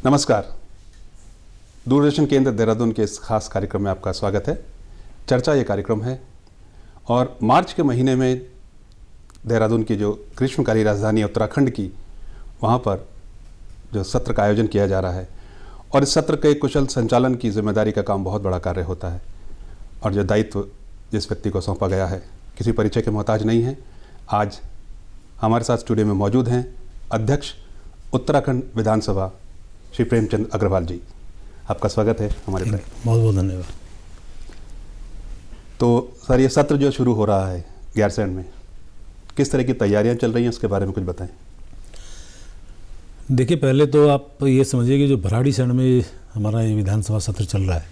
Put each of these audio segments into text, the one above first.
नमस्कार। दूरदर्शन केंद्र देहरादून के इस खास कार्यक्रम में आपका स्वागत है। चर्चा ये कार्यक्रम है और मार्च के महीने में देहरादून की जो ग्रीष्मकालीन राजधानी है उत्तराखंड की, वहाँ पर जो सत्र का आयोजन किया जा रहा है और इस सत्र के कुशल संचालन की जिम्मेदारी का काम बहुत बड़ा कार्य होता है और जो दायित्व जिस व्यक्ति को सौंपा गया है किसी परिचय के मोहताज नहीं है। आज हमारे साथ स्टूडियो में मौजूद हैं अध्यक्ष उत्तराखंड विधानसभा श्री प्रेमचंद अग्रवाल जी। आपका स्वागत है हमारे पर। बहुत बहुत धन्यवाद। तो सर, ये सत्र जो शुरू हो रहा है गैरसैंण में, किस तरह की तैयारियां चल रही हैं, उसके बारे में कुछ बताएं। देखिए, पहले तो आप ये समझिए कि जो भराड़ीसैंण में हमारा ये विधानसभा सत्र चल रहा है,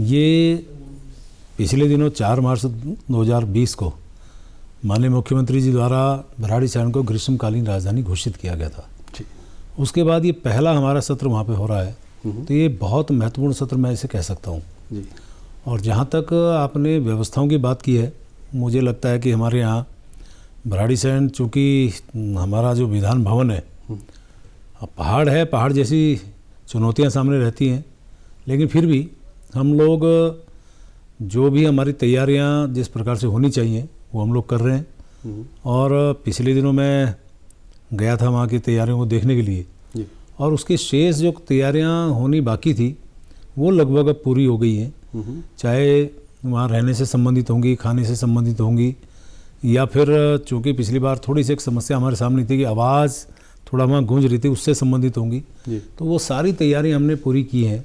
ये पिछले दिनों 4 मार्च 2020 को माननीय मुख्यमंत्री जी द्वारा भराड़ीसैंण को ग्रीष्मकालीन राजधानी घोषित किया गया था। उसके बाद ये पहला हमारा सत्र वहाँ पे हो रहा है, तो ये बहुत महत्वपूर्ण सत्र मैं इसे कह सकता हूँ जी। और जहाँ तक आपने व्यवस्थाओं की बात की है, मुझे लगता है कि हमारे यहाँ भराड़ीसैंण, चूँकि हमारा जो विधान भवन है पहाड़ है, पहाड़ जैसी चुनौतियाँ सामने रहती हैं, लेकिन फिर भी हम लोग जो भी हमारी तैयारियाँ जिस प्रकार से होनी चाहिए वो हम लोग कर रहे हैं। और पिछले दिनों मैं गया था वहाँ की तैयारियों को देखने के लिए जी। और उसकी शेष जो तैयारियाँ होनी बाकी थी वो लगभग अब पूरी हो गई हैं। चाहे वहाँ रहने से संबंधित होंगी, खाने से संबंधित होंगी, या फिर चूँकि पिछली बार थोड़ी सी एक समस्या हमारे सामने थी कि आवाज़ थोड़ा वहाँ गूंज रही थी, उससे संबंधित होंगी, तो वो सारी तैयारी हमने पूरी की हैं।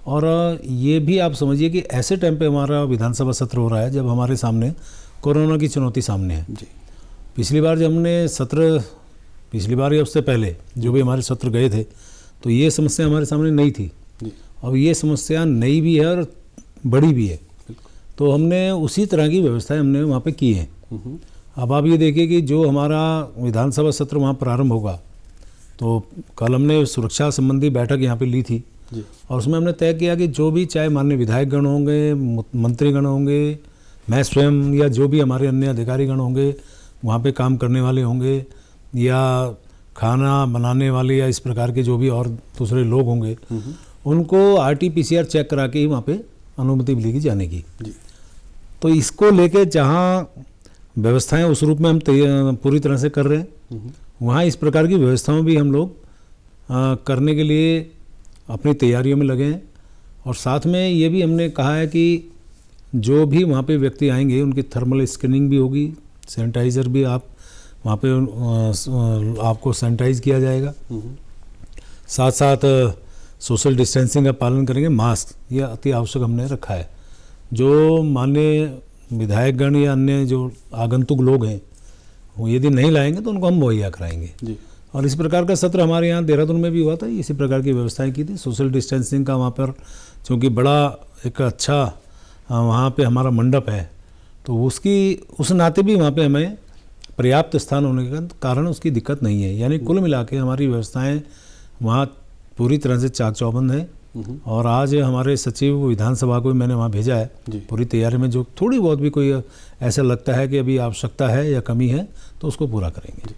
और ये भी आप समझिए कि ऐसे टाइम पे हमारा विधानसभा सत्र हो रहा है जब हमारे सामने कोरोना की चुनौती सामने है जी। पिछली बार जब हमने सत्र, पिछली बार या उससे पहले जो भी हमारे सत्र गए थे, तो ये समस्या हमारे सामने नहीं थी। अब ये समस्या नई भी है और बड़ी भी है, तो हमने उसी तरह की व्यवस्थाएं हमने वहाँ पे की हैं। अब आप ये देखिए कि जो हमारा विधानसभा सत्र वहाँ प्रारंभ होगा, तो कल हमने सुरक्षा संबंधी बैठक यहाँ पे ली थी और उसमें हमने तय किया कि जो भी, चाहे माननीय विधायकगण होंगे, मंत्रीगण होंगे, मैं स्वयं या जो भी हमारे अन्य अधिकारीगण होंगे, वहाँ पे काम करने वाले होंगे, या खाना बनाने वाले, या इस प्रकार के जो भी और दूसरे लोग होंगे, उनको RT-PCR चेक करा के ही वहाँ पे अनुमति मिलेगी जाने की जी। तो इसको लेके जहाँ व्यवस्थाएं उस रूप में हम पूरी तरह से कर रहे हैं, वहाँ इस प्रकार की व्यवस्थाओं भी हम लोग करने के लिए अपनी तैयारियों में लगे हैं। और साथ में ये भी हमने कहा है कि जो भी वहाँ पे व्यक्ति आएंगे उनकी थर्मल स्क्रीनिंग भी होगी, सैनिटाइज़र भी आप वहाँ पे आपको सैनिटाइज किया जाएगा, साथ साथ सोशल डिस्टेंसिंग का पालन करेंगे, मास्क ये अति आवश्यक हमने रखा है। जो माननीय विधायकगण या अन्य जो आगंतुक लोग हैं वो यदि नहीं लाएंगे तो उनको हम मुहैया कराएंगे जी। और इस प्रकार का सत्र हमारे यहाँ देहरादून में भी हुआ था, इसी प्रकार की व्यवस्थाएं की थी। सोशल डिस्टेंसिंग का वहाँ पर चूँकि बड़ा एक अच्छा वहाँ पे हमारा मंडप है, तो उसकी उस नाते भी वहाँ पे हमें पर्याप्त स्थान होने के कारण उसकी दिक्कत नहीं है। यानी कुल मिला के हमारी व्यवस्थाएं वहाँ पूरी तरह से चाक चौबंद है। और आज हमारे सचिव विधानसभा को मैंने वहाँ भेजा है पूरी तैयारी में, जो थोड़ी बहुत भी कोई ऐसा लगता है कि अभी आवश्यकता है या कमी है तो उसको पूरा करेंगे।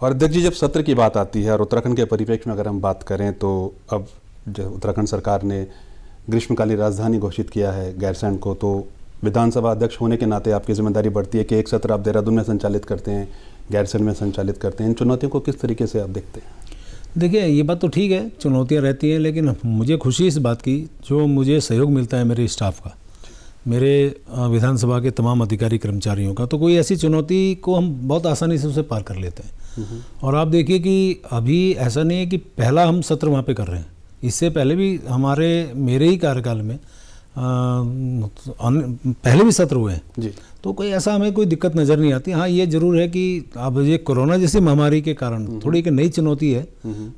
और अध्यक्ष जी, जब सत्र की बात आती है और उत्तराखंड के परिप्रेक्ष्य में अगर हम बात करें, तो अब जब उत्तराखंड सरकार ने ग्रीष्मकालीन राजधानी घोषित किया है गैरसैंण को, तो विधानसभा अध्यक्ष होने के नाते आपकी जिम्मेदारी बढ़ती है कि एक सत्र आप देहरादून में संचालित करते हैं, गैरसैंण में संचालित करते हैं। इन चुनौतियों को किस तरीके से आप देखते हैं? देखिए, ये बात तो ठीक है, चुनौतियाँ रहती हैं, लेकिन मुझे खुशी इस बात की, जो मुझे सहयोग मिलता है मेरे स्टाफ का, मेरे विधानसभा के तमाम अधिकारी कर्मचारियों का, तो कोई ऐसी चुनौती को हम बहुत आसानी से उसे पार कर लेते हैं। और आप देखिए कि अभी ऐसा नहीं है कि पहला हम सत्र वहाँ पे कर रहे हैं, इससे पहले भी मेरे ही कार्यकाल में पहले भी सत्र हुए हैं जी। तो कोई ऐसा हमें कोई दिक्कत नज़र नहीं आती। हाँ, ये जरूर है कि अब ये कोरोना जैसी महामारी के कारण थोड़ी एक नई चुनौती है,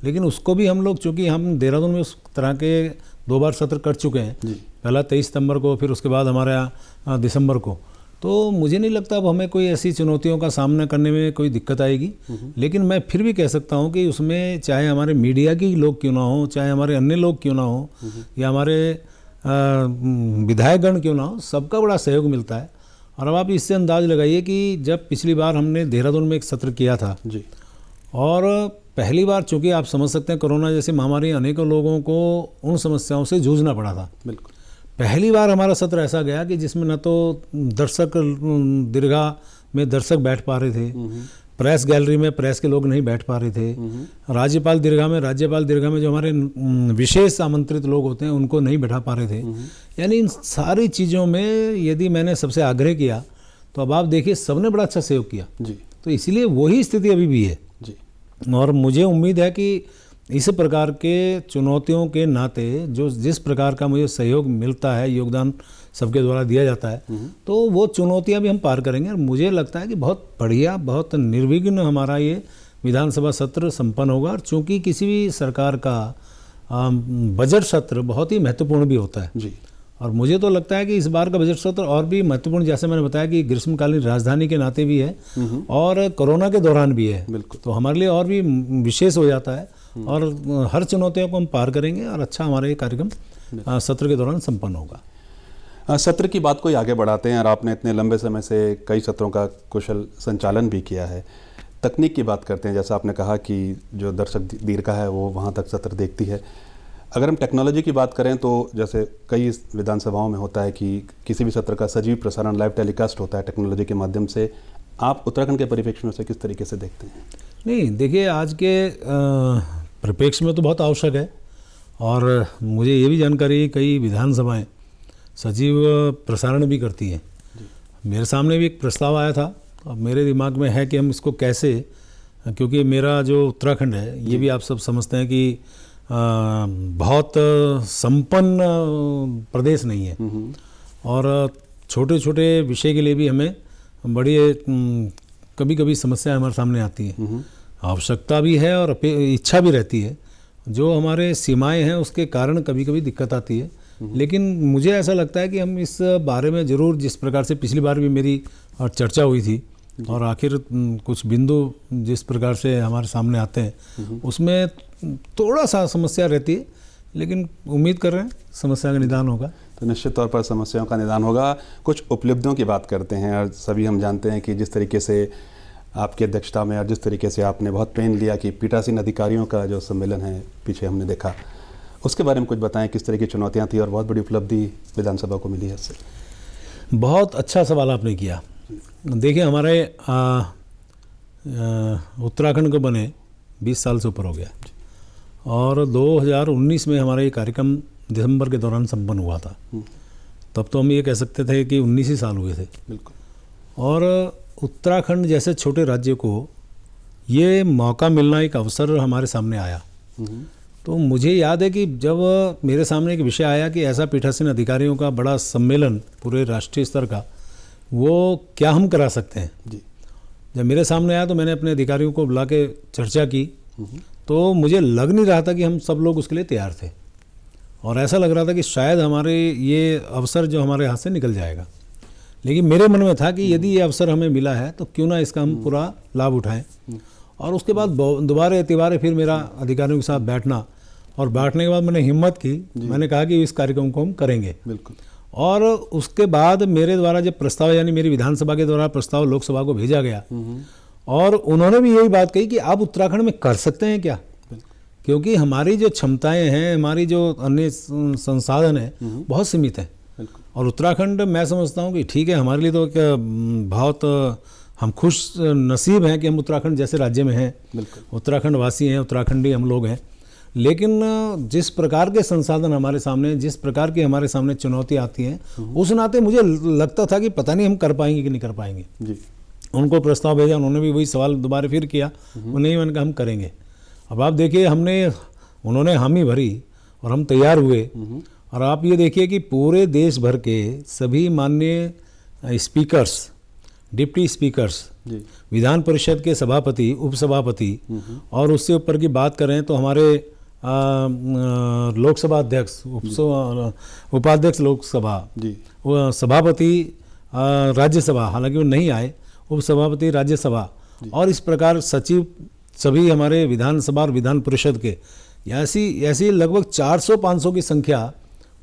लेकिन उसको भी हम लोग, चूँकि हम देहरादून में उस तरह के 2 बार सत्र कर चुके हैं, पहला 23 सितंबर को, फिर उसके बाद हमारे यहाँ दिसंबर को, तो मुझे नहीं लगता अब हमें कोई ऐसी चुनौतियों का सामना करने में कोई दिक्कत आएगी। लेकिन मैं फिर भी कह सकता हूँ कि उसमें चाहे हमारे मीडिया के लोग क्यों ना हो, चाहे हमारे अन्य लोग क्यों ना हो, या हमारे विधायकगण क्यों ना हो, सबका बड़ा सहयोग मिलता है। और अब आप इससे अंदाज लगाइए कि जब पिछली बार हमने देहरादून में एक सत्र किया था जी, और पहली बार, चूंकि आप समझ सकते हैं कोरोना जैसी महामारी, अनेकों लोगों को उन समस्याओं से जूझना पड़ा था। बिल्कुल। पहली बार हमारा सत्र ऐसा गया कि जिसमें न तो दर्शक दीर्घा में दर्शक बैठ पा रहे थे, प्रेस गैलरी में प्रेस के लोग नहीं बैठ पा रहे थे, राज्यपाल दीर्घा में जो हमारे विशेष आमंत्रित लोग होते हैं उनको नहीं बैठा पा रहे थे। यानी इन सारी चीज़ों में यदि मैंने सबसे आग्रह किया तो अब आप देखिए सबने बड़ा अच्छा सहयोग किया जी। तो इसलिए वही स्थिति अभी भी है जी। और मुझे उम्मीद है कि इस प्रकार के चुनौतियों के नाते जो जिस प्रकार का मुझे सहयोग मिलता है, योगदान सबके द्वारा दिया जाता है, तो वो चुनौतियां भी हम पार करेंगे। और मुझे लगता है कि बहुत बढ़िया, बहुत निर्विघ्न हमारा ये विधानसभा सत्र संपन्न होगा। और चूँकि किसी भी सरकार का बजट सत्र बहुत ही महत्वपूर्ण भी होता है जी। और मुझे तो लगता है कि इस बार का बजट सत्र और भी महत्वपूर्ण, जैसे मैंने बताया कि ग्रीष्मकालीन राजधानी के नाते भी है और कोरोना के दौरान भी है, बिल्कुल। तो हमारे लिए और भी विशेष हो जाता है और हर चुनौतियों को हम पार करेंगे और अच्छा हमारा ये कार्यक्रम सत्र के दौरान संपन्न होगा। सत्र की बात को आगे बढ़ाते हैं और आपने इतने लंबे समय से कई सत्रों का कुशल संचालन भी किया है। तकनीक की बात करते हैं, जैसा आपने कहा कि जो दर्शक दीर्घा है वो वहाँ तक सत्र देखती है। अगर हम टेक्नोलॉजी की बात करें तो जैसे कई विधानसभाओं में होता है कि किसी भी सत्र का सजीव प्रसारण लाइव टेलीकास्ट होता है टेक्नोलॉजी के माध्यम से। आप उत्तराखंड के परिप्रेक्ष्य में से किस तरीके से देखते हैं? नहीं, देखिए आज के परिप्रेक्ष्य में तो बहुत आवश्यक है और मुझे ये भी जानकारी है कई विधानसभाएं सजीव प्रसारण भी करती हैं। मेरे सामने भी एक प्रस्ताव आया था, अब मेरे दिमाग में है कि हम इसको कैसे, क्योंकि मेरा जो उत्तराखंड है ये भी आप सब समझते हैं कि बहुत संपन्न प्रदेश नहीं है और छोटे छोटे विषय के लिए भी हमें बड़ी कभी कभी समस्या हमारे सामने आती है। आवश्यकता भी है और इच्छा भी रहती है, जो हमारे सीमाएं हैं उसके कारण कभी कभी दिक्कत आती है। लेकिन मुझे ऐसा लगता है कि हम इस बारे में ज़रूर, जिस प्रकार से पिछली बार भी मेरी चर्चा हुई थी और आखिर कुछ बिंदु जिस प्रकार से हमारे सामने आते हैं उसमें थोड़ा सा समस्या रहती है, लेकिन उम्मीद कर रहे हैं समस्या का निदान होगा। तो निश्चित तौर पर समस्याओं का निदान होगा। कुछ उपलब्धियों की बात करते हैं और सभी हम जानते हैं कि जिस तरीके से आपकी अध्यक्षता में और जिस तरीके से आपने बहुत प्रेम लिया कि पीठासीन अधिकारियों का जो सम्मेलन है पीछे हमने देखा, उसके बारे में कुछ बताएं, किस तरह की चुनौतियाँ थी और बहुत बड़ी उपलब्धि विधानसभा को मिली है इससे? बहुत अच्छा सवाल आपने किया। देखिए हमारे उत्तराखंड को बने 20 साल से ऊपर हो गया और 2019 में हमारा ये कार्यक्रम दिसंबर के दौरान संपन्न हुआ था। तब तो हम ये कह सकते थे कि 19 ही साल हुए थे। बिल्कुल। और उत्तराखंड जैसे छोटे राज्य को ये मौका मिलना, एक अवसर हमारे सामने आया। तो मुझे याद है कि जब मेरे सामने एक विषय आया कि ऐसा पीठासीन अधिकारियों का बड़ा सम्मेलन पूरे राष्ट्रीय स्तर का, वो क्या हम करा सकते हैं जी। जब मेरे सामने आया तो मैंने अपने अधिकारियों को बुला के चर्चा की, तो मुझे लग नहीं रहा था कि हम सब लोग उसके लिए तैयार थे और ऐसा लग रहा था कि शायद हमारे ये अवसर जो हमारे हाथ से निकल जाएगा। लेकिन मेरे मन में था कि यदि ये अवसर हमें मिला है तो क्यों ना इसका हम पूरा लाभ उठाएं। और उसके बाद दोबारा तिबारे फिर मेरा अधिकारियों के साथ बैठना और बैठने के बाद मैंने हिम्मत की, मैंने कहा कि इस कार्यक्रम को हम करेंगे। बिल्कुल। और उसके बाद मेरे द्वारा जब प्रस्ताव, यानी मेरी विधानसभा के द्वारा प्रस्ताव लोकसभा को भेजा गया और उन्होंने भी यही बात कही कि आप उत्तराखंड में कर सकते हैं क्या, क्योंकि हमारी जो क्षमताएं हैं, हमारी जो अन्य संसाधन है बहुत सीमित है। और उत्तराखंड, मैं समझता हूँ कि ठीक है, हमारे लिए तो बहुत हम खुश नसीब हैं कि हम उत्तराखंड जैसे राज्य में हैं, उत्तराखंड वासी हैं, उत्तराखंडी हम लोग हैं। लेकिन जिस प्रकार के संसाधन हमारे सामने, जिस प्रकार की हमारे सामने चुनौती आती हैं, उस नाते मुझे लगता था कि पता नहीं हम कर पाएंगे कि नहीं कर पाएंगे जी। उनको प्रस्ताव भेजा, उन्होंने भी वही सवाल दोबारा फिर किया, नहीं, मैंने कहा हम करेंगे। अब आप देखिए, उन्होंने हामी भरी और हम तैयार हुए। और आप ये देखिए कि पूरे देश भर के सभी माननीय speakers, deputy speakers, Vidhan Parishad के सभापति, उपसभापति और उससे ऊपर की बात करें तो हमारे लोकसभा अध्यक्ष, उपाध्यक्ष लोकसभा, सभापति राज्यसभा, हालांकि वो नहीं आए, उपसभापति राज्यसभा, और इस प्रकार सचिव, सभी हमारे विधानसभा और विधान परिषद के, ऐसी लगभग 400-500 की संख्या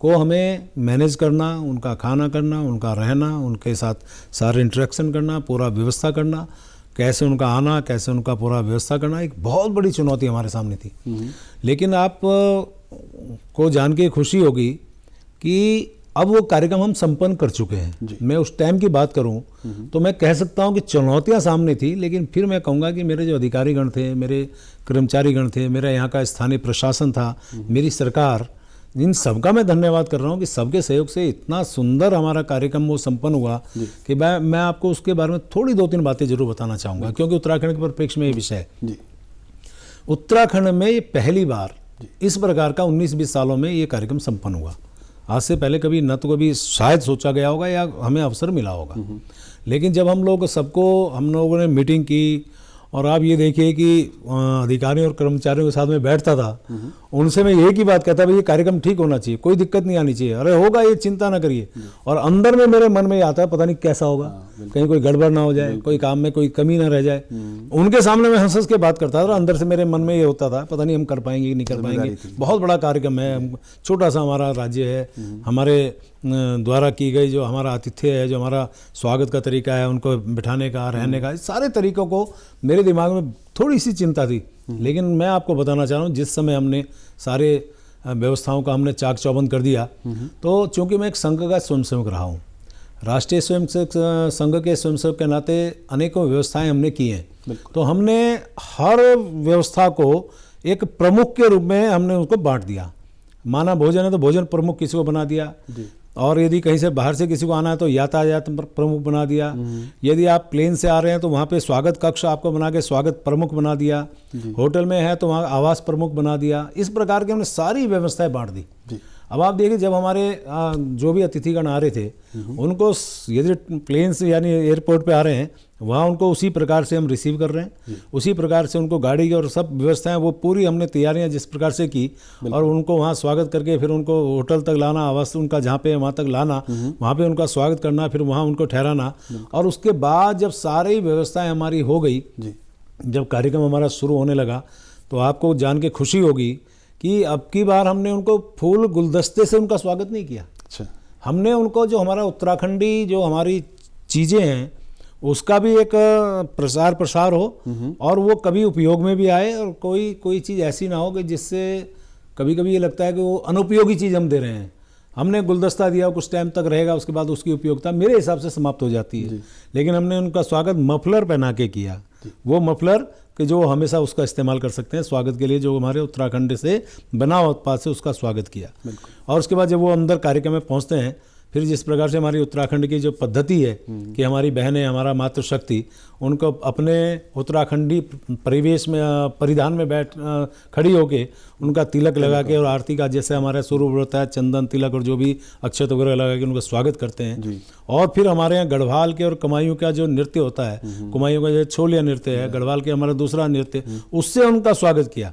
को हमें मैनेज करना, उनका खाना करना, उनका रहना, उनके साथ सारे इंटरेक्शन करना, पूरा व्यवस्था करना। कैसे उनका आना, कैसे उनका पूरा व्यवस्था करना, एक बहुत बड़ी चुनौती हमारे सामने थी। लेकिन आप को जान के खुशी होगी कि अब वो कार्यक्रम हम संपन्न कर चुके हैं। मैं उस टाइम की बात करूं तो मैं कह सकता हूं कि चुनौतियां सामने थी, लेकिन फिर मैं कहूँगा कि मेरे जो अधिकारीगण थे, मेरे कर्मचारीगण थे, मेरा यहाँ का स्थानीय प्रशासन था, मेरी सरकार, इन सबका मैं धन्यवाद कर रहा हूँ कि सबके सहयोग से इतना सुंदर हमारा कार्यक्रम वो संपन्न हुआ कि मैं आपको उसके बारे में थोड़ी 2-3 बातें जरूर बताना चाहूँगा, क्योंकि उत्तराखंड के परिप्रेक्ष्य में ये विषय है। उत्तराखंड में ये पहली बार इस प्रकार का 19-20 सालों में ये कार्यक्रम संपन्न हुआ। आज से पहले कभी न तो कभी शायद सोचा गया होगा या हमें अवसर मिला होगा। लेकिन जब हम लोगों ने मीटिंग की और आप ये देखिए कि अधिकारियों और कर्मचारियों के साथ में बैठता था, उनसे मैं एक ही बात कहता, भाई ये कार्यक्रम ठीक होना चाहिए, कोई दिक्कत नहीं आनी चाहिए, अरे होगा, ये चिंता ना करिए। और अंदर में मेरे मन में ये आता है, पता नहीं कैसा होगा, कहीं कोई गड़बड़ ना हो जाए, कोई काम में कोई कमी ना रह जाए। उनके सामने मैं हंस के बात करता था, अंदर से मेरे मन में ये होता था, पता नहीं हम कर पाएंगे कि नहीं कर पाएंगे। बहुत बड़ा कार्यक्रम है, छोटा सा हमारा राज्य है, हमारे द्वारा की गई जो हमारा आतिथ्य है, जो हमारा स्वागत का तरीका है, उनको बिठाने का, रहने का, सारे तरीकों को मेरे दिमाग में थोड़ी सी चिंता थी। लेकिन मैं आपको बताना चाह रहा हूँ, जिस समय हमने सारे व्यवस्थाओं का हमने चाक चौबंद कर दिया, तो चूंकि मैं एक संघ का स्वयंसेवक रहा हूँ, राष्ट्रीय स्वयंसेवक संघ के स्वयंसेवक के नाते अनेकों व्यवस्थाएं हमने की हैं, तो हमने हर व्यवस्था को एक प्रमुख के रूप में हमने उसको बांट दिया। माना भोजन है तो भोजन प्रमुख किसी को बना दिया, और यदि कहीं से बाहर से किसी को आना है तो यातायात प्रमुख बना दिया। यदि आप प्लेन से आ रहे हैं तो वहाँ पे स्वागत कक्ष आपको बना के स्वागत प्रमुख बना दिया। होटल में है तो वहाँ आवास प्रमुख बना दिया। इस प्रकार के हमने सारी व्यवस्थाएं बांट दी। अब आप देखिए, जब हमारे जो भी अतिथिगण आ रहे थे, उनको यदि प्लेन से यानी एयरपोर्ट पे आ रहे हैं, वहाँ उनको उसी प्रकार से हम रिसीव कर रहे हैं, उसी प्रकार से उनको गाड़ी की और सब व्यवस्थाएं वो पूरी हमने तैयारियां जिस प्रकार से की, और उनको वहाँ स्वागत करके फिर उनको होटल तक लाना, आवास उनका जहाँ पे वहाँ तक लाना, वहाँ पे उनका स्वागत करना, फिर वहाँ उनको ठहराना, और उसके बाद जब सारी व्यवस्थाएं हमारी हो गई, जब कार्यक्रम हमारा शुरू होने लगा, तो आपको जान के खुशी होगी कि अब की बार हमने उनको फूल गुलदस्ते से उनका स्वागत नहीं किया। अच्छा। हमने उनको जो हमारा उत्तराखंडी जो हमारी चीज़ें हैं उसका भी एक प्रसार हो, और वो कभी उपयोग में भी आए, और कोई चीज़ ऐसी ना हो कि जिससे कभी कभी ये लगता है कि वो अनुपयोगी चीज़ हम दे रहे हैं। हमने गुलदस्ता दिया, कुछ टाइम तक रहेगा, उसके बाद उसकी उपयोगिता मेरे हिसाब से समाप्त हो जाती है। लेकिन हमने उनका स्वागत मफलर पहना के किया, वो मफलर कि जो हमेशा उसका इस्तेमाल कर सकते हैं स्वागत के लिए, जो हमारे उत्तराखंड से बना हुआ उत्पाद से उसका स्वागत किया। और उसके बाद जब वो अंदर कार्यक्रम में पहुंचते हैं, फिर जिस प्रकार से हमारी उत्तराखंड की जो पद्धति है कि हमारी बहनें, हमारा मातृशक्ति, उनको अपने उत्तराखंडी परिवेश में परिधान में खड़ी होके उनका तिलक लगा के, और आरती का जैसे हमारा स्वरूप होता है, चंदन तिलक और जो भी अक्षत वगैरह लगा के उनका स्वागत करते हैं। और फिर हमारे यहाँ गढ़वाल के और कुमायूं का जो नृत्य होता है, कुमायूं का जो छोलिया नृत्य है, गढ़वाल के हमारा दूसरा नृत्य, उससे उनका स्वागत किया।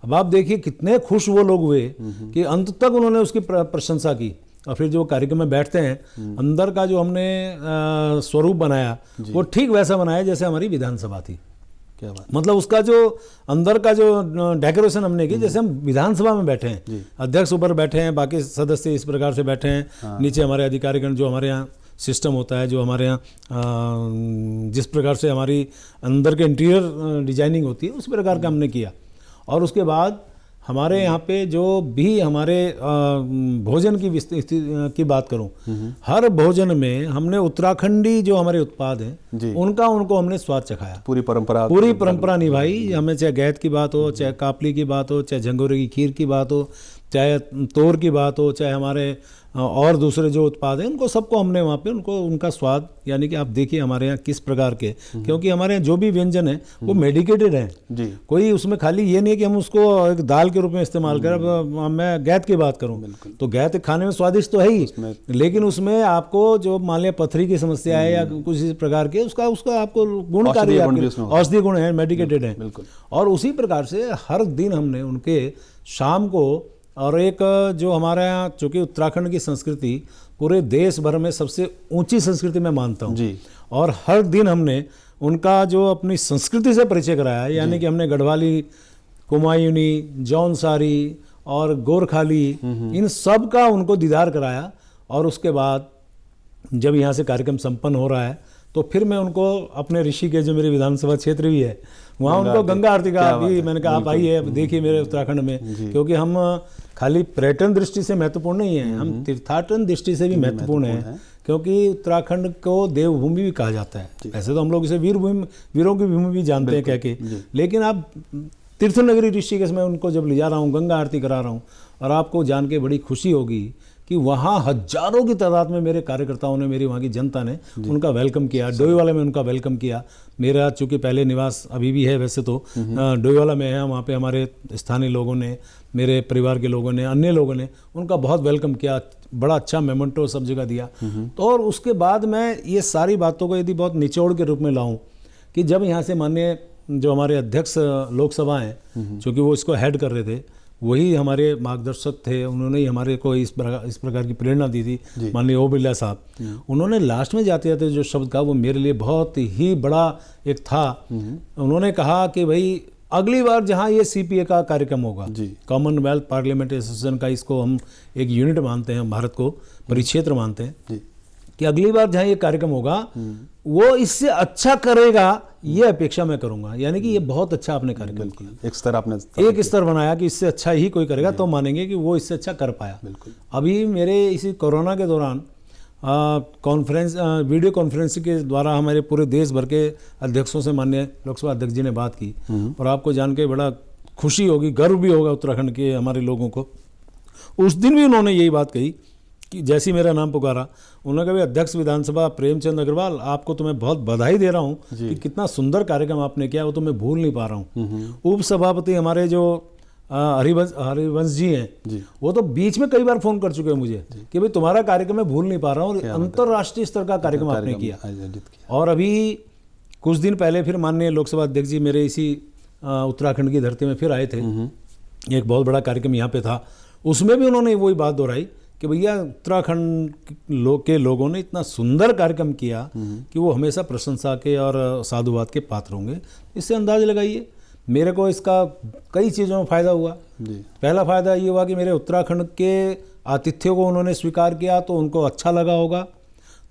अब आप देखिए कितने खुश वो लोग हुए कि अंत तक उन्होंने उसकी प्रशंसा की। और फिर जो कार्यक्रम में बैठते हैं, अंदर का जो हमने स्वरूप बनाया वो ठीक वैसा बनाया जैसे हमारी विधानसभा थी। क्या बात। मतलब उसका जो अंदर का जो डेकोरेशन हमने की जैसे हम विधानसभा में बैठे हैं, अध्यक्ष ऊपर बैठे हैं, बाकी सदस्य इस प्रकार से बैठे हैं, नीचे हमारे अधिकारीगण, जो हमारे यहाँ सिस्टम होता है, जो हमारे यहाँ जिस प्रकार से हमारी अंदर के इंटीरियर डिजाइनिंग होती है, उस प्रकार का हमने किया। और उसके बाद हमारे यहाँ पे जो भी हमारे भोजन की बात करूँ, हर भोजन में हमने उत्तराखंडी जो हमारे उत्पाद हैं उनको हमने स्वाद चखाया। पूरी परंपरा निभाई। हमें चाहे गैत की बात हो, चाहे कापली की बात हो, चाहे झंगोरे की खीर की बात हो, चाहे तोर की बात हो, चाहे हमारे और दूसरे जो उत्पाद हैं, उनको सबको हमने वहाँ पे उनका स्वाद, यानी कि आप देखिए हमारे यहाँ किस प्रकार के, क्योंकि हमारे यहाँ जो भी व्यंजन है वो मेडिकेटेड हैं। कोई उसमें खाली ये नहीं कि हम उसको एक दाल के रूप में इस्तेमाल करें। अब मैं गैत की बात करूँ तो गैत खाने में स्वादिष्ट तो है ही, लेकिन उसमें आपको जो मान लिया पथरी की समस्या है या कुछ इस प्रकार के, उसका आपको गुणकारी औषधि गुण है, मेडिकेटेड है। और उसी प्रकार से हर दिन हमने उनके शाम को, और एक जो हमारे यहाँ, चूँकि उत्तराखंड की संस्कृति पूरे देश भर में सबसे ऊंची संस्कृति मैं मानता हूँ, और हर दिन हमने उनका जो अपनी संस्कृति से परिचय कराया, यानी कि हमने गढ़वाली, कुमायूनी, जौनसारी और गोरखाली, इन सब का उनको दीदार कराया। और उसके बाद जब यहाँ से कार्यक्रम संपन्न हो रहा है तो फिर मैं उनको अपने ऋषिकेश जो मेरे विधानसभा क्षेत्र भी है वहाँ उनको गंगा आरती का भी मैंने कहा आप आइए, अब देखिए मेरे उत्तराखंड में, क्योंकि हम खाली पर्यटन दृष्टि से महत्वपूर्ण नहीं है, हम तीर्थाटन दृष्टि से भी महत्वपूर्ण है, क्योंकि उत्तराखंड को देवभूमि भी कहा जाता है। वैसे तो हम लोग इसे वीरों की भूमि भी जानते हैं कह के, लेकिन आप तीर्थनगरी ऋषिकेश में उनको जब ले जा रहा हूँ, गंगा आरती करा रहा हूँ, और आपको जान के बड़ी खुशी होगी कि वहाँ हजारों की तादाद में मेरे कार्यकर्ताओं ने, मेरी वहाँ की जनता ने उनका वेलकम किया। डोईवाला में उनका वेलकम किया। मेरा चूँकि पहले निवास अभी भी है वैसे तो डोईवाला में है, वहाँ पे हमारे स्थानीय लोगों ने, मेरे परिवार के लोगों ने, अन्य लोगों ने उनका बहुत वेलकम किया, बड़ा अच्छा मेमेंटो सब जगह दिया। तो और उसके बाद मैं ये सारी बातों को यदि बहुत निचोड़ के रूप में लाऊं कि जब यहाँ से माननीय जो हमारे अध्यक्ष लोकसभा हैं, चूँकि वो इसको हेड कर रहे थे, वही हमारे मार्गदर्शक थे, उन्होंने ही हमारे को इस प्रकार की प्रेरणा दी थी, माननीय ओम बिरला साहब। उन्होंने लास्ट में जाते जाते जो शब्द कहा वो मेरे लिए बहुत ही बड़ा एक था। उन्होंने कहा कि भाई अगली बार जहाँ ये CPA का कार्यक्रम होगा, कॉमनवेल्थ पार्लियामेंट्री एसोसिएशन का, इसको हम एक यूनिट मानते हैं, भारत को परिक्षेत्र मानते हैं, कि अगली बार जहाँ ये कार्यक्रम होगा वो इससे अच्छा करेगा, ये अपेक्षा मैं करूंगा। यानी कि ये बहुत अच्छा आपने कार्यक्रम किया, एक स्तर बनाया कि इससे अच्छा ही कोई करेगा तो मानेंगे कि वो इससे अच्छा कर पाया। अभी मेरे इसी कोरोना के दौरान कॉन्फ्रेंस, वीडियो कॉन्फ्रेंसिंग के द्वारा हमारे पूरे देश भर के अध्यक्षों से माननीय लोकसभा अध्यक्ष जी ने बात की, और आपको जान के बड़ा खुशी होगी, गर्व भी होगा उत्तराखंड के हमारे लोगों को। उस दिन भी उन्होंने यही बात कही कि जैसे मेरा नाम पुकारा, उन्होंने कहा अध्यक्ष विधानसभा प्रेमचंद अग्रवाल, आपको तो मैं बहुत बधाई दे रहा हूँ कि कितना सुंदर कार्यक्रम आपने किया, वो तो मैं भूल नहीं पा रहा हूँ। उप सभापति हमारे जो हरिवंश जी हैं, वो तो बीच में कई बार फोन कर चुके हैं मुझे कि भाई तुम्हारा कार्यक्रम मैं भूल नहीं पा रहा हूँ, अंतर्राष्ट्रीय स्तर का कार्यक्रम आपने किया। और अभी कुछ दिन पहले फिर माननीय लोकसभा अध्यक्ष जी मेरे इसी उत्तराखंड की धरती में फिर आए थे, एक बहुत बड़ा कार्यक्रम यहाँ पे था, उसमें भी उन्होंने वही बात दोहराई कि भैया उत्तराखंड के लोगों ने इतना सुंदर कार्यक्रम किया कि वो हमेशा प्रशंसा के और साधुवाद के पात्र होंगे। इससे अंदाज लगाइए मेरे को इसका कई चीज़ों में फ़ायदा हुआ। पहला फ़ायदा ये हुआ कि मेरे उत्तराखंड के आतिथ्य को उन्होंने स्वीकार किया तो उनको अच्छा लगा होगा।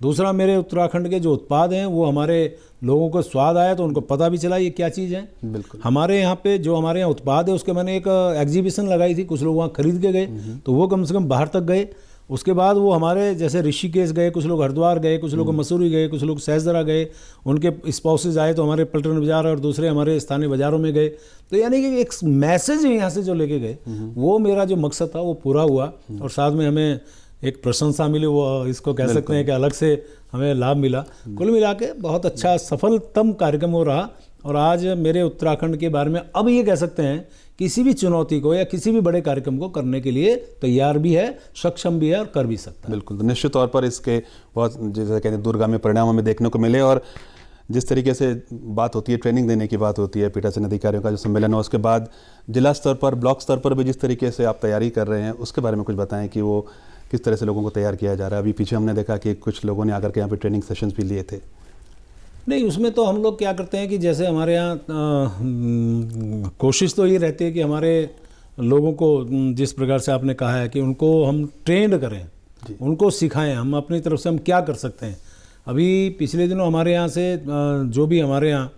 दूसरा, मेरे उत्तराखंड के जो उत्पाद हैं वो हमारे लोगों को स्वाद आया तो उनको पता भी चला ये क्या चीज़ है। बिल्कुल। हमारे यहाँ पे जो हमारे यहाँ उत्पाद है उसके मैंने एक एग्जीबिशन लगाई थी, कुछ लोग वहाँ खरीद के गए तो वो कम से कम बाहर तक गए। उसके बाद वो हमारे जैसे ऋषिकेश गए, कुछ लोग हरिद्वार गए, कुछ लोग मसूरी गए, कुछ लोग सहस्त्रधारा गए, उनके स्पाउसेज आए तो हमारे पलटन बाजार और दूसरे हमारे स्थानीय बाज़ारों में गए। तो यानी कि एक मैसेज यहाँ से जो लेके गए वो मेरा जो मकसद था वो पूरा हुआ, और साथ में हमें एक प्रशंसा मिली, वो इसको कह सकते हैं कि अलग से हमें लाभ मिला। कुल मिला के बहुत अच्छा सफलतम कार्यक्रम हो रहा, और आज मेरे उत्तराखंड के बारे में अब ये कह सकते हैं किसी भी चुनौती को या किसी भी बड़े कार्यक्रम को करने के लिए तैयार भी है, सक्षम भी है और कर भी सकता है। बिल्कुल, तो निश्चित तौर पर इसके बहुत जैसे कहते हैं दूरगामी परिणाम हमें देखने को मिले। और जिस तरीके से बात होती है, ट्रेनिंग देने की बात होती है, पीठासीन अधिकारियों का जो सम्मेलन है, उसके बाद जिला स्तर पर, ब्लॉक स्तर पर भी जिस तरीके से आप तैयारी कर रहे हैं उसके बारे में कुछ बताएं कि वो किस तरह से लोगों को तैयार किया जा रहा है। अभी पीछे हमने देखा कि कुछ लोगों ने आकर के यहाँ पे ट्रेनिंग सेशंस भी लिए थे। नहीं, उसमें तो हम लोग क्या करते हैं कि जैसे हमारे यहाँ कोशिश तो ये रहती है कि हमारे लोगों को जिस प्रकार से आपने कहा है कि उनको हम ट्रेंड करें, उनको सिखाएं, हम अपनी तरफ से हम क्या कर सकते हैं। अभी पिछले दिनों हमारे यहाँ से जो भी हमारे यहाँ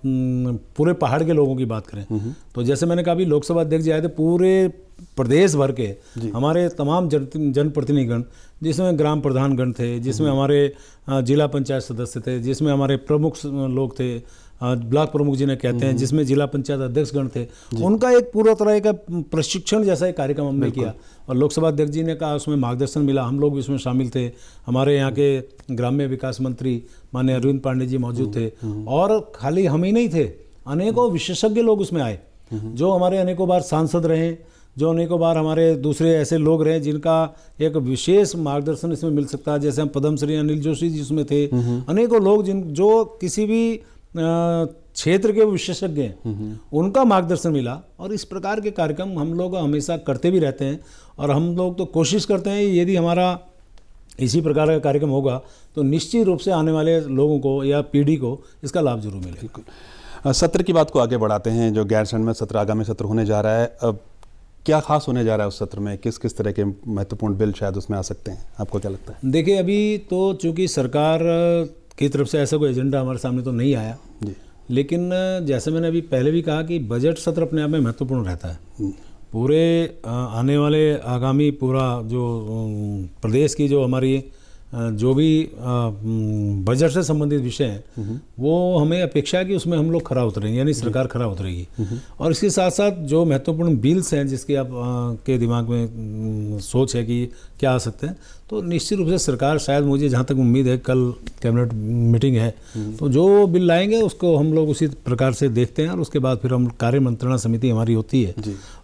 पूरे पहाड़ के लोगों की बात करें तो जैसे मैंने कहा अभी लोकसभा अध्यक्ष जी आए थे, पूरे प्रदेश भर के हमारे तमाम जनप्रतिनिधिगण, जिसमें ग्राम प्रधानगण थे, जिसमें हमारे जिला पंचायत सदस्य थे, जिसमें हमारे प्रमुख लोग थे, ब्लॉक प्रमुख जिन्हें कहते हैं, जिसमें जिला पंचायत अध्यक्षगण थे, उनका एक पूरा तरह का प्रशिक्षण जैसा एक कार्यक्रम हमने किया। और लोकसभा अध्यक्ष जी ने कहा उसमें मार्गदर्शन मिला, हम लोग भी उसमें शामिल थे। हमारे यहाँ के ग्राम्य विकास मंत्री माननीय अरविंद पांडे जी मौजूद थे, और खाली हम ही नहीं थे, अनेकों विशेषज्ञ लोग उसमें आए, जो हमारे अनेकों बार सांसद रहे, जो अनेकों बार हमारे दूसरे ऐसे लोग रहे जिनका एक विशेष मार्गदर्शन इसमें मिल सकता है। जैसे हम पद्मश्री अनिल जोशी जी उसमें थे, अनेकों लोग जो किसी भी क्षेत्र के विशेषज्ञ हैं, उनका मार्गदर्शन मिला। और इस प्रकार के कार्यक्रम हम लोग हमेशा करते भी रहते हैं, और हम लोग तो कोशिश करते हैं यदि हमारा इसी प्रकार का कार्यक्रम होगा तो निश्चित रूप से आने वाले लोगों को या पीढ़ी को इसका लाभ जरूर मिलेगा। बिल्कुल। सत्र की बात को आगे बढ़ाते हैं। जो गैरसैंण में सत्र, आगामी सत्र होने जा रहा है, अब क्या खास होने जा रहा है उस सत्र में? किस किस तरह के महत्वपूर्ण बिल शायद उसमें आ सकते हैं, आपको क्या लगता है? देखिए, अभी तो चूंकि सरकार की तरफ से ऐसा कोई एजेंडा हमारे सामने तो नहीं आया, जी। लेकिन जैसे मैंने अभी पहले भी कहा कि बजट सत्र अपने आप में महत्वपूर्ण रहता है। पूरे आने वाले आगामी पूरा जो प्रदेश की जो हमारी जो भी बजट से संबंधित विषय हैं वो हमें अपेक्षा है कि उसमें हम लोग खरा उतरेंगे, यानी सरकार खरा उतरेगी। और इसके साथ साथ जो महत्वपूर्ण बिल्स हैं जिसके आप के दिमाग में सोच है कि क्या आ सकते हैं, तो निश्चित रूप से सरकार शायद, मुझे जहाँ तक उम्मीद है, कल कैबिनेट मीटिंग है, तो जो बिल लाएंगे उसको हम लोग उसी प्रकार से देखते हैं और उसके बाद फिर हम कार्य मंत्रणा समिति हमारी होती है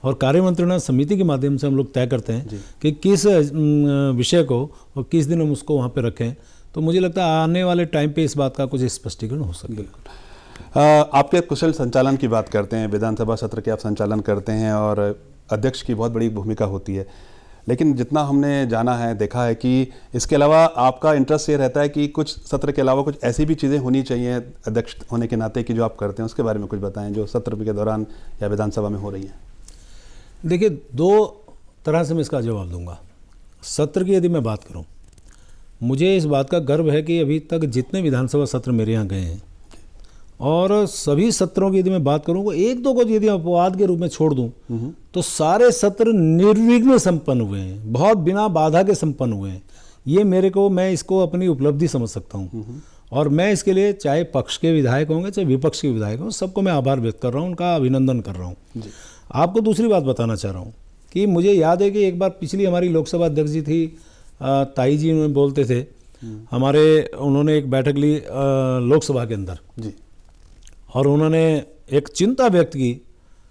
और कार्य मंत्रणा समिति के माध्यम से हम लोग तय करते हैं कि किस विषय को और किस दिन हम उसको वहाँ पे रखें। तो मुझे लगता है आने वाले टाइम पे इस बात का कुछ स्पष्टीकरण हो सके। आपके कुशल संचालन की बात करते हैं, विधानसभा सत्र के आप संचालन करते हैं और अध्यक्ष की बहुत बड़ी भूमिका होती है, लेकिन जितना हमने जाना है, देखा है कि इसके अलावा आपका इंटरेस्ट ये रहता है कि कुछ सत्र के अलावा कुछ ऐसी भी चीज़ें होनी चाहिए अध्यक्ष होने के नाते कि जो आप करते हैं, उसके बारे में कुछ बताएं जो सत्र के दौरान या विधानसभा में हो रही हैं। देखिए, दो तरह से मैं इसका जवाब दूंगा। सत्र की यदि मैं बात करूं, मुझे इस बात का गर्व है कि अभी तक जितने विधानसभा सत्र मेरे यहाँ गए हैं और सभी सत्रों की यदि मैं बात करूँ, एक दो को यदि अपवाद के रूप में छोड़ दूं तो सारे सत्र निर्विघ्न संपन्न हुए हैं, बहुत बिना बाधा के संपन्न हुए हैं। ये मैं इसको अपनी उपलब्धि समझ सकता हूँ और मैं इसके लिए चाहे पक्ष के विधायक होंगे चाहे विपक्ष के विधायक हों, सबको मैं आभार व्यक्त कर रहा हूँ, उनका अभिनंदन कर रहा हूँ। आपको दूसरी बात बताना चाह रहा हूँ कि मुझे याद है कि एक बार पिछली हमारी लोकसभा अध्यक्ष जी थी, ताई जी उन्होंने बोलते थे हमारे, उन्होंने एक बैठक ली लोकसभा के अंदर जी, और उन्होंने एक चिंता व्यक्त की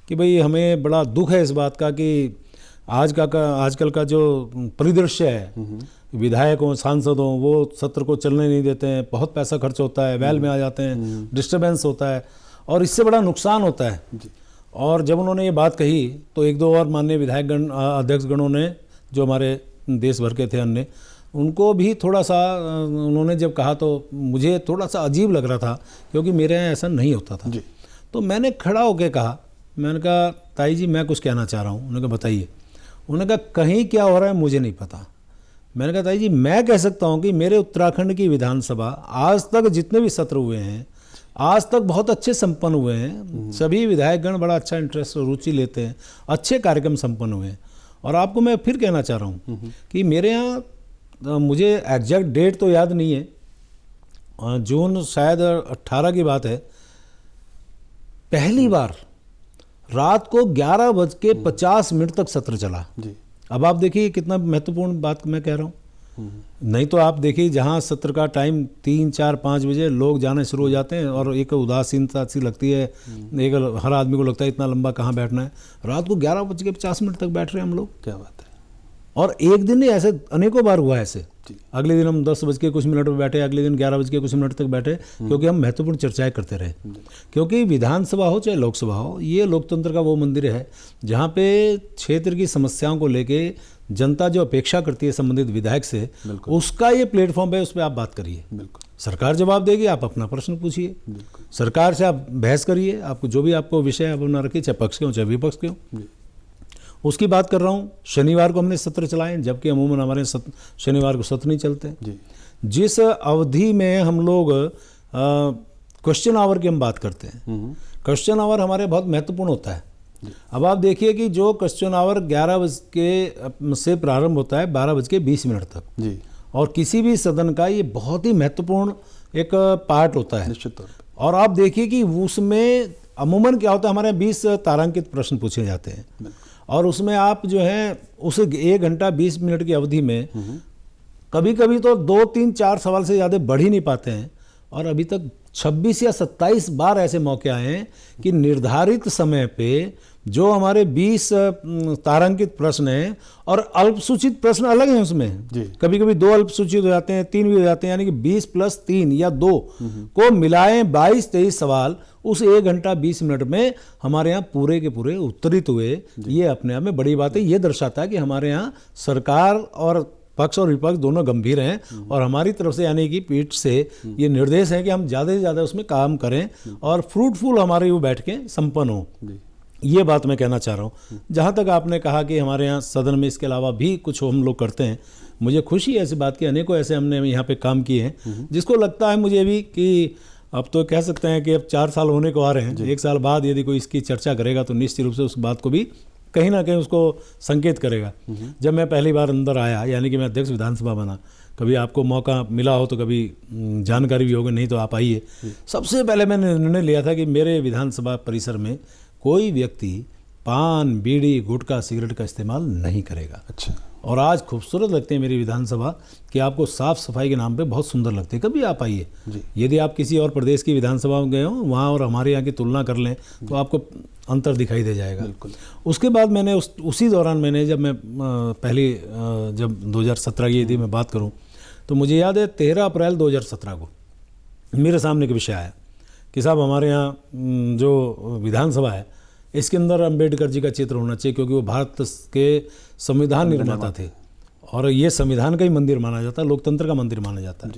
कि भाई हमें बड़ा दुख है इस बात का कि आजकल का जो परिदृश्य है, विधायकों सांसदों वो सत्र को चलने नहीं देते हैं, बहुत पैसा खर्च होता है, वैल में आ जाते हैं, डिस्टर्बेंस होता है और इससे बड़ा नुकसान होता है जी। और जब उन्होंने ये बात कही तो एक दो और माननीय विधायकगण अध्यक्षगणों ने, जो हमारे देश भर के थे अन्य, उनको भी थोड़ा सा उन्होंने जब कहा तो मुझे थोड़ा सा अजीब लग रहा था, क्योंकि मेरे यहाँ ऐसा नहीं होता था जी। तो मैंने खड़ा होकर कहा, मैंने कहा ताई जी मैं कुछ कहना चाह रहा हूँ। उन्होंने कहा बताइए। उन्होंने कहा कहीं क्या हो रहा है मुझे नहीं पता। मैंने कहा ताई जी मैं कह सकता हूँ कि मेरे उत्तराखंड की विधानसभा आज तक जितने भी सत्र हुए हैं आज तक बहुत अच्छे संपन्न हुए हैं, सभी विधायकगण बड़ा अच्छा इंटरेस्ट और रुचि लेते हैं, अच्छे कार्यक्रम संपन्न हुए हैं। और आपको मैं फिर कहना चाह रहा हूँ कि मेरे यहाँ, मुझे एग्जैक्ट डेट तो याद नहीं है, जून शायद 18 की बात है, पहली बार रात को 11:50 तक सत्र चला जी। अब आप देखिए कितना महत्वपूर्ण बात मैं कह रहा हूँ। नहीं तो आप देखिए जहाँ सत्र का टाइम 3, 4, 5 बजे लोग जाने शुरू हो जाते हैं और एक उदासीनता सी लगती है, एक हर आदमी को लगता है इतना लंबा कहाँ बैठना है। रात को 11:50 तक बैठ रहे हैं हम लोग, क्या बात है। और एक दिन नहीं, ऐसे अनेकों बार हुआ ऐसे। अगले दिन हम 10 कुछ मिनट पर बैठे, अगले दिन 11 कुछ मिनट तक बैठे, क्योंकि हम महत्वपूर्ण चर्चाएं करते रहे। क्योंकि विधानसभा हो चाहे लोकसभा हो, ये लोकतंत्र का वो मंदिर है जहाँ पे क्षेत्र की समस्याओं को लेके जनता जो अपेक्षा करती है संबंधित विधायक से, उसका ये प्लेटफॉर्म है, उस पर आप बात करिए। सरकार जवाब देगी, आप अपना प्रश्न पूछिए, सरकार से आप बहस करिए, आपको जो भी आपको विषय आप बना रखिए, चाहे पक्ष के हो चाहे विपक्ष के हो। उसकी बात कर रहा हूँ। शनिवार को हमने सत्र चलाए, जबकि अमूमन हमारे शनिवार को सत्र नहीं चलते जी। जिस अवधि में हम लोग क्वेश्चन आवर की हम बात करते हैं, क्वेश्चन आवर हमारे बहुत महत्वपूर्ण होता है। अब आप देखिए कि जो क्वेश्चन आवर 11 से प्रारंभ होता है 12:20 तक जी, और किसी भी सदन का ये बहुत ही महत्वपूर्ण एक पार्ट होता है निश्चित तौर पर। और आप देखिए कि उसमें अमूमन क्या होता है, हमारे 20 तारांकित प्रश्न पूछे जाते हैं और उसमें आप जो है उस 1 घंटा 20 मिनट की अवधि में कभी कभी तो 2, 3, 4 सवाल से ज़्यादा बढ़ ही नहीं पाते हैं। और अभी तक 26 या 27 बार ऐसे मौके आए हैं कि निर्धारित समय पे जो हमारे 20 तारांकित प्रश्न हैं और अल्पसूचित प्रश्न अलग हैं उसमें, कभी कभी 2 अल्पसूचित हो जाते हैं, 3 भी हो जाते हैं, यानी कि 20 + 3 या 2 को मिलाएं 22-23 सवाल उस 1 घंटा 20 मिनट में हमारे यहाँ पूरे के पूरे उत्तरित हुए। ये अपने आप में बड़ी बात है। ये दर्शाता है कि हमारे यहाँ सरकार और पक्ष और विपक्ष दोनों गंभीर हैं और हमारी तरफ से यानी कि पीठ से ये निर्देश है कि हम ज़्यादा से ज़्यादा उसमें काम करें और फ्रूटफुल हमारे वो बैठ के संपन्न हो। ये बात मैं कहना चाह रहा हूँ। जहाँ तक आपने कहा कि हमारे यहाँ सदन में इसके अलावा भी कुछ हम लोग करते हैं, मुझे खुशी है ऐसी बात की, अनेकों ऐसे हमने यहाँ पे काम किए हैं जिसको लगता है मुझे भी कि अब तो कह सकते हैं कि अब 4 साल होने को आ रहे हैं, 1 साल बाद यदि कोई इसकी चर्चा करेगा तो निश्चित रूप से उस बात को भी कहीं ना कहीं उसको संकेत करेगा। जब मैं पहली बार अंदर आया, यानी कि मैं अध्यक्ष विधानसभा बना, कभी आपको मौका मिला हो तो कभी जानकारी भी होगी, नहीं तो आप आइए। सबसे पहले मैंने निर्णय लिया था कि मेरे विधानसभा परिसर में कोई व्यक्ति पान, बीड़ी, गुटखा, सिगरेट का इस्तेमाल नहीं करेगा। अच्छा। और आज खूबसूरत लगती है मेरी विधानसभा कि आपको साफ सफाई के नाम पे बहुत सुंदर लगती है। कभी आप आइए, यदि आप किसी और प्रदेश की विधानसभा में गए हो, वहाँ और हमारे यहाँ की तुलना कर लें तो आपको अंतर दिखाई दे जाएगा। बिल्कुल। उसके बाद मैंने उसी दौरान मैंने जब मैं पहली जब 2017 की यदि मैं बात करूँ तो मुझे याद है 13 अप्रैल 2017 को मेरे सामने एक विषय आया कि साहब हमारे यहाँ जो विधानसभा है इसके अंदर अंबेडकर जी का चित्र होना चाहिए, क्योंकि वो भारत के संविधान निर्माता थे और ये संविधान का ही मंदिर माना जाता है, लोकतंत्र का मंदिर माना जाता है।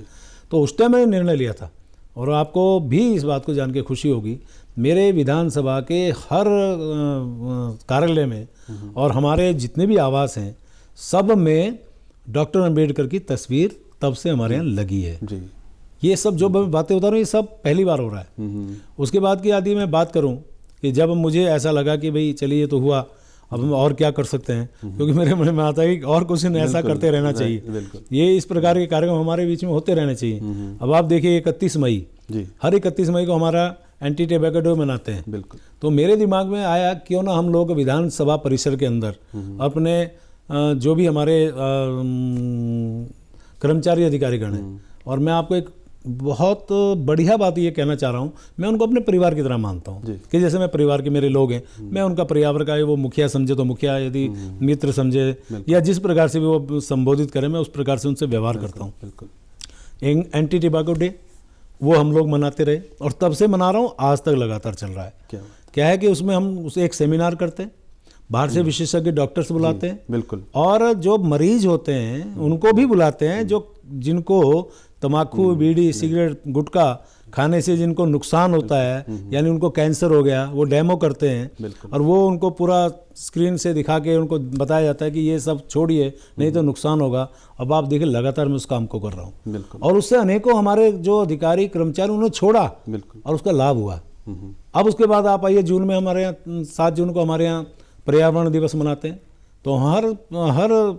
तो उस टाइम मैंने निर्णय लिया था, और आपको भी इस बात को जान के खुशी होगी, मेरे विधानसभा के हर कार्यालय में और हमारे जितने भी आवास हैं सब में डॉक्टर अंबेडकर की तस्वीर तब से हमारे यहाँ लगी है जी। ये सब जो मैं बातें बता रहा हूँ ये सब पहली बार हो रहा है। उसके बाद की यदि मैं बात करूँ कि जब मुझे ऐसा लगा कि भाई चलिए तो हुआ, अब हम और क्या कर सकते हैं, क्योंकि मेरे मन में आता है कि और कुछ ऐसा करते रहना चाहिए, ये इस प्रकार के कार्यक्रम हमारे बीच में होते रहने चाहिए। अब आप देखिए 31 मई, हर 31 मई को हमारा एंटी टैबेको डे मनाते हैं। बिल्कुल। तो मेरे दिमाग में आया क्यों ना हम लोग विधानसभा परिसर के अंदर अपने जो भी हमारे कर्मचारी अधिकारीगण हैं, और मैं आपको एक बहुत बढ़िया बात ये कहना चाह रहा हूँ, मैं उनको अपने परिवार की तरह मानता हूँ कि जैसे मैं परिवार के मेरे लोग हैं, मैं उनका परिवार का वो मुखिया समझे तो मुखिया, यदि मित्र समझे या जिस प्रकार से भी वो संबोधित करें मैं उस प्रकार से उनसे व्यवहार करता हूँ। बिल्कुल। एंटी टैबेको डे वो हम लोग मनाते रहे और तब से मना रहा हूँ, आज तक लगातार चल रहा है। क्या है कि उसमें हम उसे एक सेमिनार करते हैं, बाहर से विशेषज्ञ डॉक्टर्स बुलाते हैं, बिल्कुल, और जो मरीज होते हैं उनको भी बुलाते हैं, जो जिनको तम्बाकू, बीड़ी, सिगरेट, गुटखा खाने से जिनको नुकसान होता है, यानी उनको कैंसर हो गया, वो डेमो करते हैं और वो उनको पूरा स्क्रीन से दिखा के उनको बताया जाता है कि ये सब छोड़िए नहीं तो नुकसान होगा। अब आप देखिए लगातार मैं उस काम को कर रहा हूँ और उससे अनेकों हमारे जो अधिकारी कर्मचारी उन्होंने छोड़ा और उसका लाभ हुआ। अब उसके बाद आप आइए, जून में हमारे यहाँ 7 जून को हमारे यहाँ पर्यावरण दिवस मनाते हैं, तो हर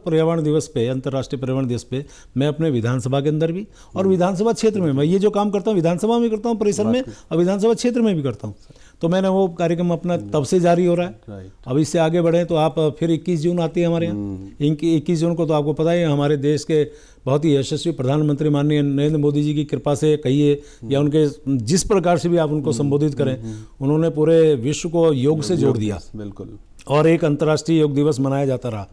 पर्यावरण दिवस पे, अंतर्राष्ट्रीय पर्यावरण दिवस पे मैं अपने विधानसभा के अंदर भी और विधानसभा क्षेत्र में, मैं ये जो काम करता हूँ विधानसभा में करता हूँ, परिसर में और विधानसभा क्षेत्र में भी करता हूँ। तो मैंने वो कार्यक्रम अपना तब से जारी हो रहा है। अब इससे आगे बढ़े तो आप फिर 21 जून आती है हमारे यहाँ। 21 जून को तो आपको पता ही, हमारे देश के बहुत ही यशस्वी प्रधानमंत्री माननीय नरेंद्र मोदी जी की कृपा से कहिए या उनके जिस प्रकार से भी आप उनको संबोधित करें, उन्होंने पूरे विश्व को योग से जोड़ दिया। बिल्कुल। और एक अंतर्राष्ट्रीय योग दिवस मनाया जाता रहा।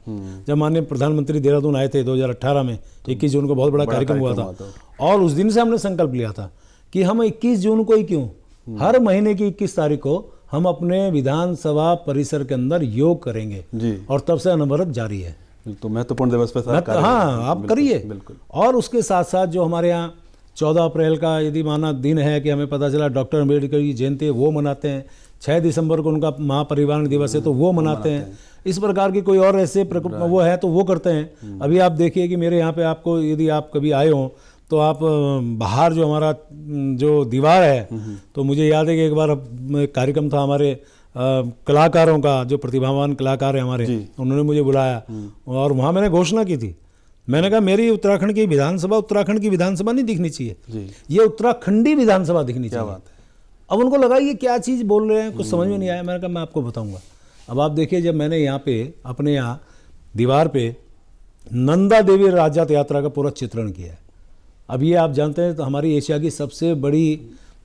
जब माननीय प्रधानमंत्री देहरादून आए थे 2018 में, 21 जून को बहुत बड़ा कार्यक्रम हुआ था और उस दिन से हमने संकल्प लिया था कि हम 21 जून को ही क्यों, हर महीने की 21 तारीख को हम अपने विधानसभा परिसर के अंदर योग करेंगे जी। और तब से अनवरत जारी है। तो महत्वपूर्ण दिवस पर हाँ आप करिए। और उसके साथ साथ जो हमारे यहाँ 14 अप्रैल का यदि माना दिन है कि हमें पता चला डॉक्टर अम्बेडकर की जयंती है, वो मनाते हैं। 6 दिसंबर को उनका महापरिनिर्वाण दिवस है तो वो मनाते हैं। इस प्रकार की कोई और ऐसे वो है तो वो करते हैं। अभी आप देखिए कि मेरे यहाँ पे आपको यदि आप कभी आए हो तो आप बाहर जो हमारा जो दीवार है, तो मुझे याद है कि एक बार कार्यक्रम था हमारे कलाकारों का, जो प्रतिभावान कलाकार है हमारे, उन्होंने मुझे बुलाया और वहाँ मैंने घोषणा की थी। मैंने कहा मेरी उत्तराखंड की विधानसभा उत्तराखंड की विधानसभा नहीं दिखनी चाहिए, ये उत्तराखंडी विधानसभा दिखनी चाहिए। अब उनको लगा ये क्या चीज़ बोल रहे हैं, कुछ समझ में नहीं आया। मैंने कहा मैं आपको बताऊंगा। अब आप देखिए, जब मैंने यहाँ पे अपने यहाँ दीवार पे नंदा देवी राजजात यात्रा का पूरा चित्रण किया है। अब ये आप जानते हैं तो हमारी एशिया की सबसे बड़ी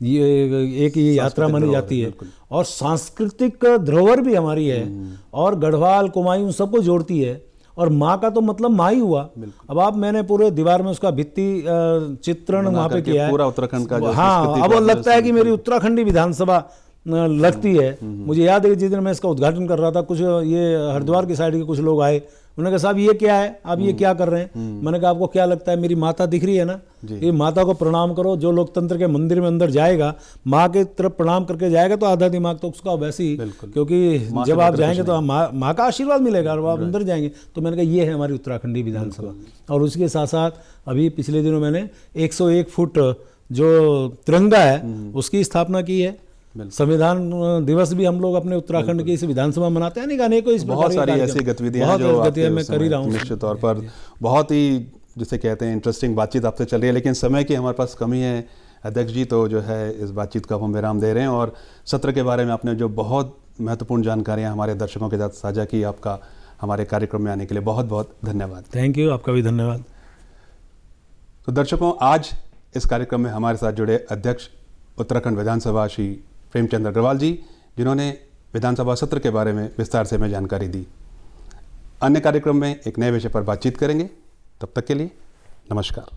ये यात्रा मानी जाती है और सांस्कृतिक धरोहर भी हमारी है और गढ़वाल कुमायूं सबको जोड़ती है और माँ का तो मतलब माँ ही हुआ। अब आप मैंने पूरे दीवार में उसका भित्ति चित्रण वहाँ पे किया है, पूरा उत्तराखंड का। हाँ, अब लगता है कि मेरी उत्तराखंडी विधानसभा लगती है। मुझे याद है कि जिस दिन मैं इसका उद्घाटन कर रहा था, कुछ ये हरिद्वार की साइड के कुछ लोग आए, उन्होंने कहा साहब ये क्या है, आप ये क्या कर रहे हैं? मैंने कहा आपको क्या लगता है, मेरी माता दिख रही है ना, ये माता को प्रणाम करो। जो लोकतंत्र के मंदिर में अंदर जाएगा, माँ के तरफ प्रणाम करके जाएगा तो आधा दिमाग तो उसका वैसे ही, क्योंकि जब आप जाएंगे तो माँ का आशीर्वाद मिलेगा और आप अंदर जाएंगे। तो मैंने कहा ये है हमारी उत्तराखंडी विधानसभा। और उसके साथ साथ अभी पिछले दिनों मैंने 101 फुट जो तिरंगा है उसकी स्थापना की है। संविधान दिवस भी हम लोग अपने उत्तराखंड की इस विधानसभा मनाते हैं। नहीं, अनेकों इस बहुत सारी ऐसी गतिविधियां जो मैं कर ही रहा हूँ। निश्चित तौर पर बहुत ही जिसे कहते हैं इंटरेस्टिंग बातचीत आपसे चल रही है, लेकिन समय की हमारे पास कमी है अध्यक्ष जी। तो जो है इस बातचीत का हम विराम दे रहे हैं और सत्र के बारे में आपने जो बहुत महत्वपूर्ण जानकारियाँ हमारे दर्शकों के साथ साझा की, आपका हमारे कार्यक्रम में आने के लिए बहुत बहुत धन्यवाद। थैंक यू, आपका भी धन्यवाद। तो दर्शकों, आज इस कार्यक्रम में हमारे साथ जुड़े अध्यक्ष उत्तराखंड विधानसभा श्री प्रेमचंद अग्रवाल जी, जिन्होंने विधानसभा सत्र के बारे में विस्तार से हमें जानकारी दी। अन्य कार्यक्रम में एक नए विषय पर बातचीत करेंगे। तब तक के लिए नमस्कार।